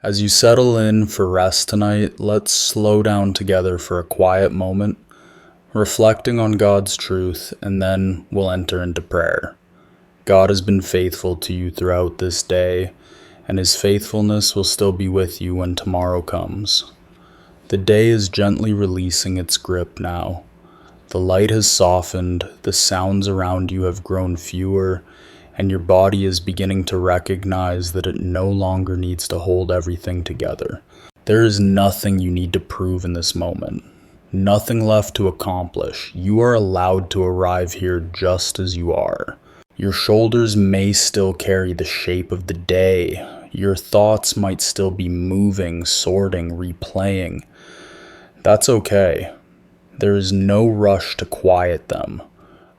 As you settle in for rest tonight, let's slow down together for a quiet moment, reflecting on God's truth, and then we'll enter into prayer. God has been faithful to you throughout this day, and His faithfulness will still be with you when tomorrow comes. The day is gently releasing its grip now. The light has softened, the sounds around you have grown fewer, and your body is beginning to recognize that it no longer needs to hold everything together. There is nothing you need to prove in this moment, nothing left to accomplish. You are allowed to arrive here just as you are. Your shoulders may still carry the shape of the day. Your thoughts might still be moving, sorting, replaying. That's okay. There is no rush to quiet them.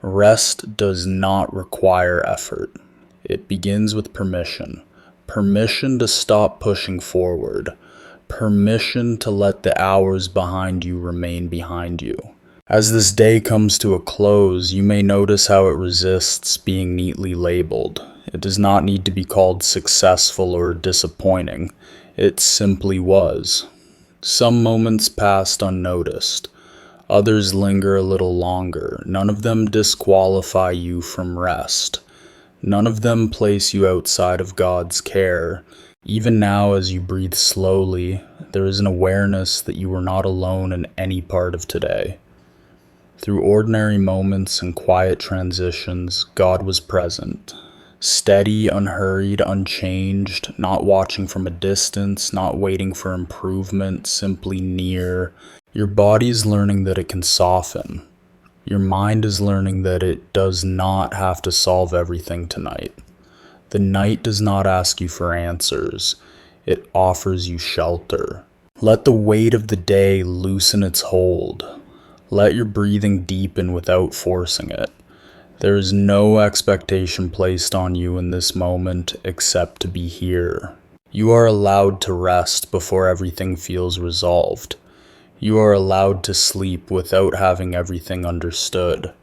Rest does not require effort. It begins with permission. Permission to stop pushing forward. Permission to let the hours behind you remain behind you. As this day comes to a close, you may notice how it resists being neatly labeled. It does not need to be called successful or disappointing. It simply was. Some moments passed unnoticed. Others linger a little longer. None of them disqualify you from rest. None of them place you outside of God's care. Even now, as you breathe slowly, there is an awareness that you are not alone in any part of today. Through ordinary moments and quiet transitions, God was present. Steady, unhurried, unchanged, not watching from a distance, not waiting for improvement, simply near. Your body is learning that it can soften. Your mind is learning that it does not have to solve everything tonight. The night does not ask you for answers. It offers you shelter. Let the weight of the day loosen its hold. Let your breathing deepen without forcing it. There is no expectation placed on you in this moment except to be here. You are allowed to rest before everything feels resolved. You are allowed to sleep without having everything understood.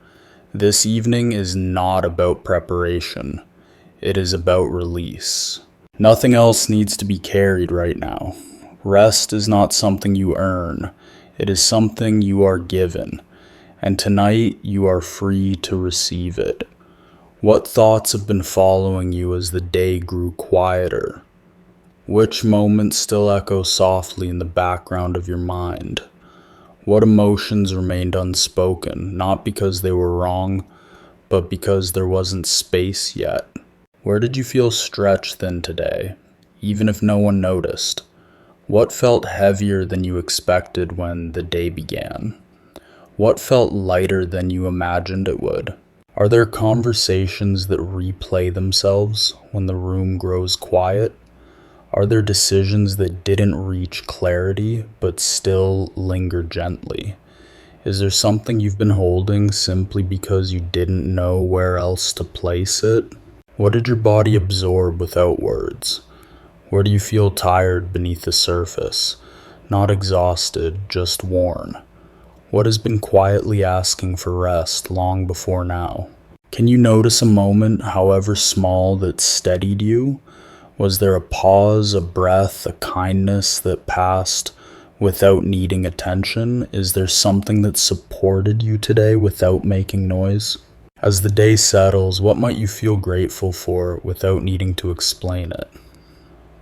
This evening is not about preparation. It is about release. Nothing else needs to be carried right now. Rest is not something you earn. It is something you are given. And tonight you are free to receive it. What thoughts have been following you as the day grew quieter? Which moments still echo softly in the background of your mind? What emotions remained unspoken, not because they were wrong, but because there wasn't space yet? Where did you feel stretched thin today, even if no one noticed? What felt heavier than you expected when the day began? What felt lighter than you imagined it would? Are there conversations that replay themselves when the room grows quiet? Are there decisions that didn't reach clarity but still linger gently? Is there something you've been holding simply because you didn't know where else to place it? What did your body absorb without words? Where do you feel tired beneath the surface? Not exhausted, just worn. What has been quietly asking for rest long before now? Can you notice a moment, however small, that steadied you? Was there a pause, a breath, a kindness that passed without needing attention? Is there something that supported you today without making noise? As the day settles, what might you feel grateful for without needing to explain it?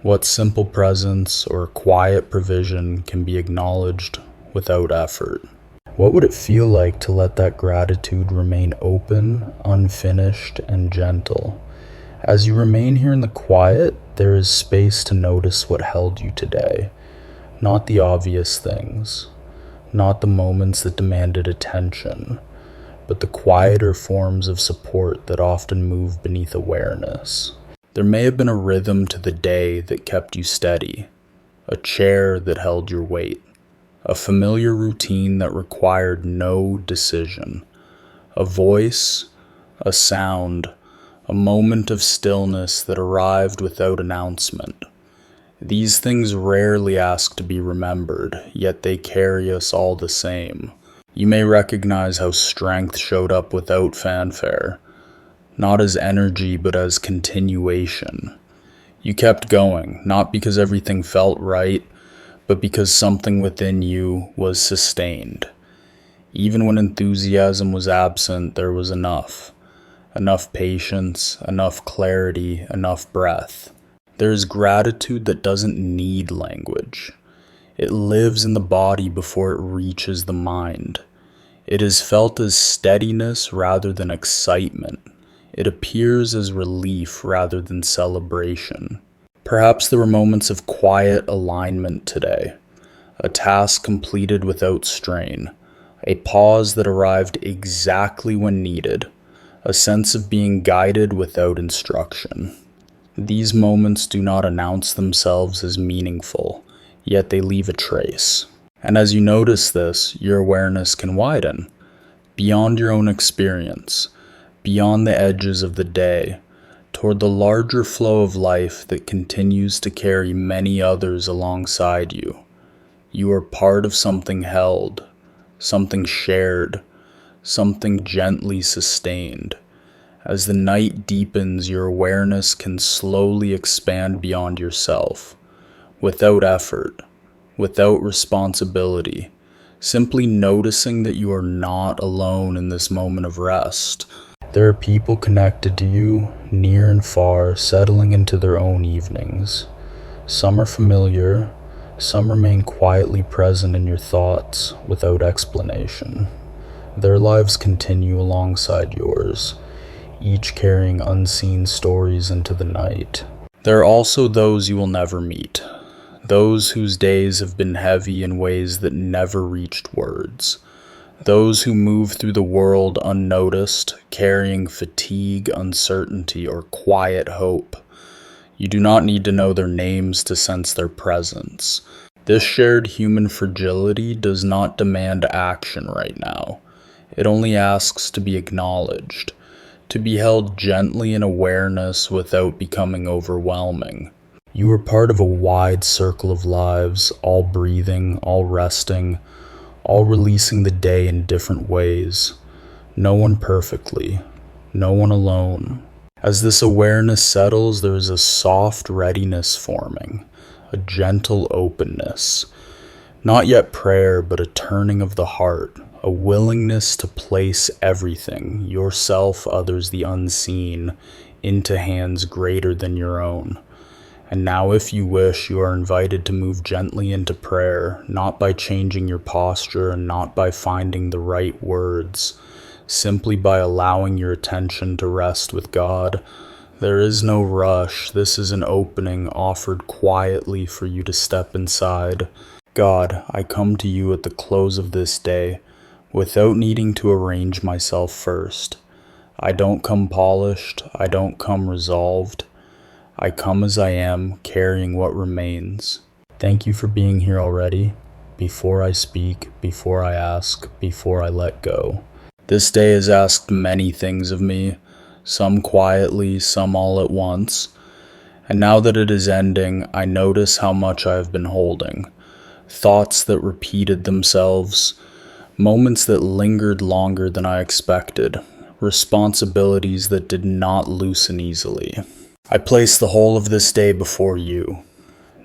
What simple presence or quiet provision can be acknowledged without effort? What would it feel like to let that gratitude remain open, unfinished, and gentle? As you remain here in the quiet, there is space to notice what held you today. Not the obvious things, not the moments that demanded attention, but the quieter forms of support that often move beneath awareness. There may have been a rhythm to the day that kept you steady, a chair that held your weight, a familiar routine that required no decision, a voice, a sound, a moment of stillness that arrived without announcement. These things rarely ask to be remembered, yet they carry us all the same. You may recognize how strength showed up without fanfare, not as energy but as continuation. You kept going, not because everything felt right, but because something within you was sustained. Even when enthusiasm was absent, there was enough. Enough patience, enough clarity, enough breath. There is gratitude that doesn't need language. It lives in the body before it reaches the mind. It is felt as steadiness rather than excitement. It appears as relief rather than celebration. Perhaps there were moments of quiet alignment today, a task completed without strain, a pause that arrived exactly when needed, a sense of being guided without instruction. These moments do not announce themselves as meaningful, yet they leave a trace. And as you notice this, your awareness can widen, beyond your own experience, beyond the edges of the day, toward the larger flow of life that continues to carry many others alongside you. You are part of something held, something shared, something gently sustained. As the night deepens, your awareness can slowly expand beyond yourself, without effort, without responsibility, simply noticing that you are not alone in this moment of rest. There are people connected to you, near and far, settling into their own evenings. Some are familiar, some remain quietly present in your thoughts without explanation. Their lives continue alongside yours, each carrying unseen stories into the night. There are also those you will never meet, those whose days have been heavy in ways that never reached words, those who move through the world unnoticed, carrying fatigue, uncertainty, or quiet hope. You do not need to know their names to sense their presence. This shared human fragility does not demand action right now. It only asks to be acknowledged, to be held gently in awareness without becoming overwhelming. You are part of a wide circle of lives, all breathing, all resting, all releasing the day in different ways. No one perfectly, no one alone. As this awareness settles, there is a soft readiness forming, a gentle openness. Not yet prayer, but a turning of the heart, a willingness to place everything, yourself, others, the unseen, into hands greater than your own. And now, if you wish, you are invited to move gently into prayer, not by changing your posture and not by finding the right words, simply by allowing your attention to rest with God. There is no rush. This is an opening offered quietly for you to step inside. God, I come to you at the close of this day, without needing to arrange myself first. I don't come polished. I don't come resolved. I come as I am, carrying what remains. Thank you for being here already, before I speak, before I ask, before I let go. This day has asked many things of me, some quietly, some all at once. And now that it is ending, I notice how much I have been holding. Thoughts that repeated themselves, moments that lingered longer than I expected, responsibilities that did not loosen easily. I place the whole of this day before you,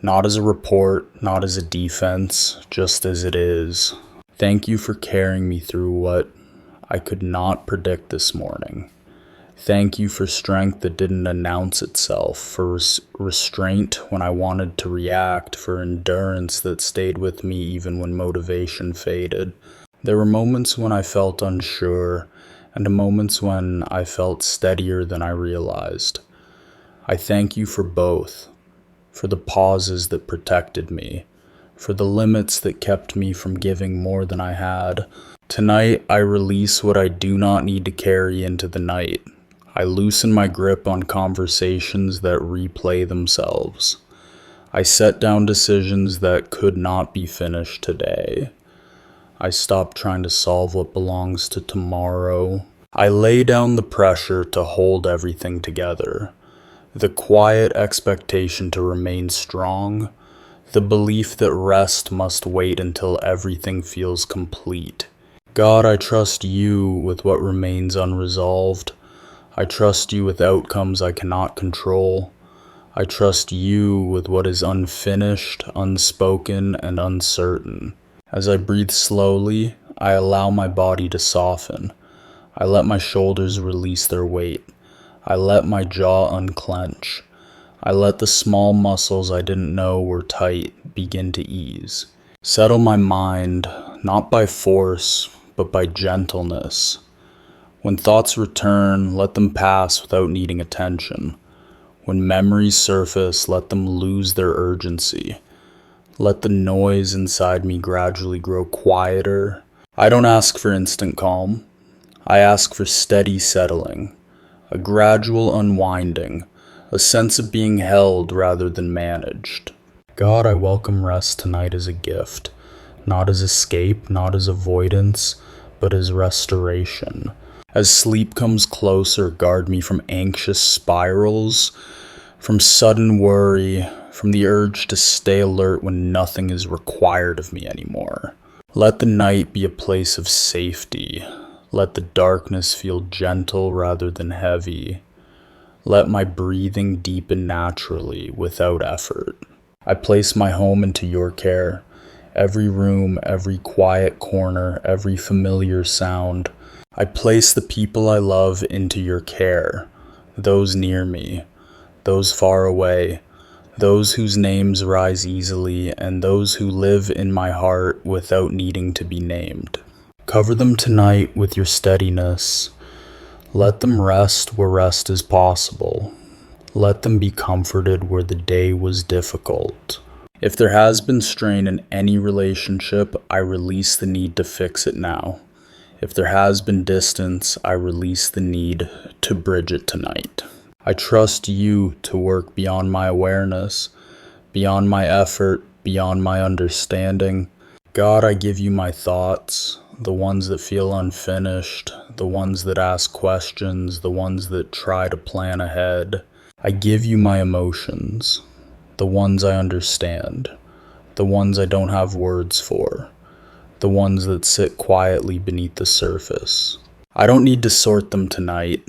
not as a report, not as a defense, just as it is. Thank you for carrying me through what I could not predict this morning. Thank you for strength that didn't announce itself, for restraint when I wanted to react, for endurance that stayed with me even when motivation faded. There were moments when I felt unsure, and moments when I felt steadier than I realized. I thank you for both, for the pauses that protected me, for the limits that kept me from giving more than I had. Tonight, I release what I do not need to carry into the night. I loosen my grip on conversations that replay themselves. I set down decisions that could not be finished today. I stop trying to solve what belongs to tomorrow. I lay down the pressure to hold everything together. The quiet expectation to remain strong. The belief that rest must wait until everything feels complete. God, I trust you with what remains unresolved. I trust you with outcomes I cannot control. I trust you with what is unfinished, unspoken, and uncertain. As I breathe slowly, I allow my body to soften. I let my shoulders release their weight. I let my jaw unclench. I let the small muscles I didn't know were tight begin to ease. Settle my mind, not by force, but by gentleness. When thoughts return, let them pass without needing attention. When memories surface, let them lose their urgency. Let the noise inside me gradually grow quieter. I don't ask for instant calm. I ask for steady settling, a gradual unwinding, a sense of being held rather than managed. God, I welcome rest tonight as a gift, not as escape, not as avoidance, but as restoration. As sleep comes closer, guard me from anxious spirals, from sudden worry, from the urge to stay alert when nothing is required of me anymore. Let the night be a place of safety. Let the darkness feel gentle rather than heavy. Let my breathing deepen naturally without effort. I place my home into your care. Every room, every quiet corner, every familiar sound. I place the people I love into your care. Those near me, those far away, those whose names rise easily, and those who live in my heart without needing to be named. Cover them tonight with your steadiness. Let them rest where rest is possible. Let them be comforted where the day was difficult. If there has been strain in any relationship, I release the need to fix it now. If there has been distance, I release the need to bridge it tonight. I trust you to work beyond my awareness, beyond my effort, beyond my understanding. God, I give you my thoughts, the ones that feel unfinished, the ones that ask questions, the ones that try to plan ahead. I give you my emotions, the ones I understand, the ones I don't have words for, the ones that sit quietly beneath the surface. I don't need to sort them tonight.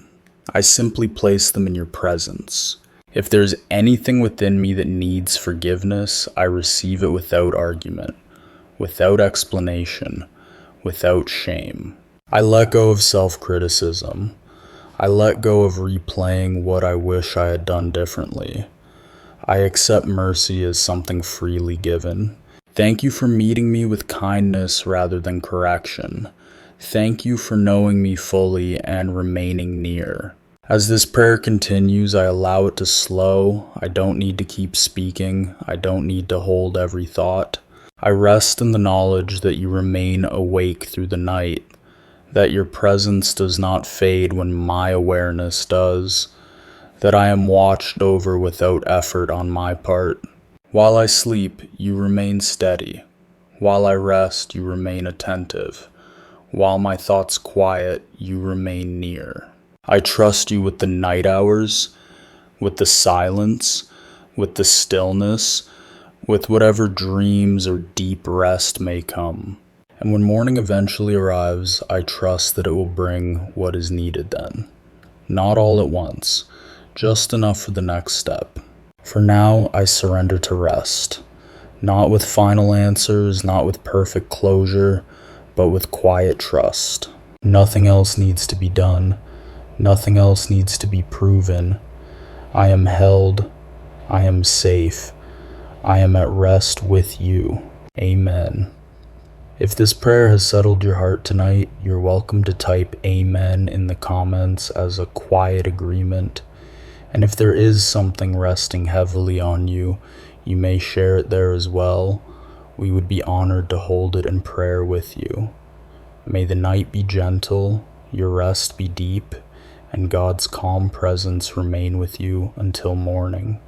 I simply place them in your presence. If there's anything within me that needs forgiveness, I receive it without argument, without explanation, without shame. I let go of self-criticism. I let go of replaying what I wish I had done differently. I accept mercy as something freely given. Thank you for meeting me with kindness rather than correction. Thank you for knowing me fully and remaining near. As this prayer continues, I allow it to slow. I don't need to keep speaking. I don't need to hold every thought. I rest in the knowledge that you remain awake through the night, that your presence does not fade when my awareness does, that I am watched over without effort on my part. While I sleep, you remain steady. While I rest, you remain attentive. While my thoughts quiet, you remain near. I trust you with the night hours, with the silence, with the stillness, with whatever dreams or deep rest may come. And when morning eventually arrives, I trust that it will bring what is needed then. Not all at once, just enough for the next step. For now, I surrender to rest. Not with final answers, not with perfect closure, but with quiet trust. Nothing else needs to be done. Nothing else needs to be proven. I am held. I am safe. I am at rest with you. Amen. If this prayer has settled your heart tonight, you're welcome to type Amen in the comments as a quiet agreement. And if there is something resting heavily on you, you may share it there as well. We would be honored to hold it in prayer with you. May the night be gentle, your rest be deep, and God's calm presence remain with you until morning.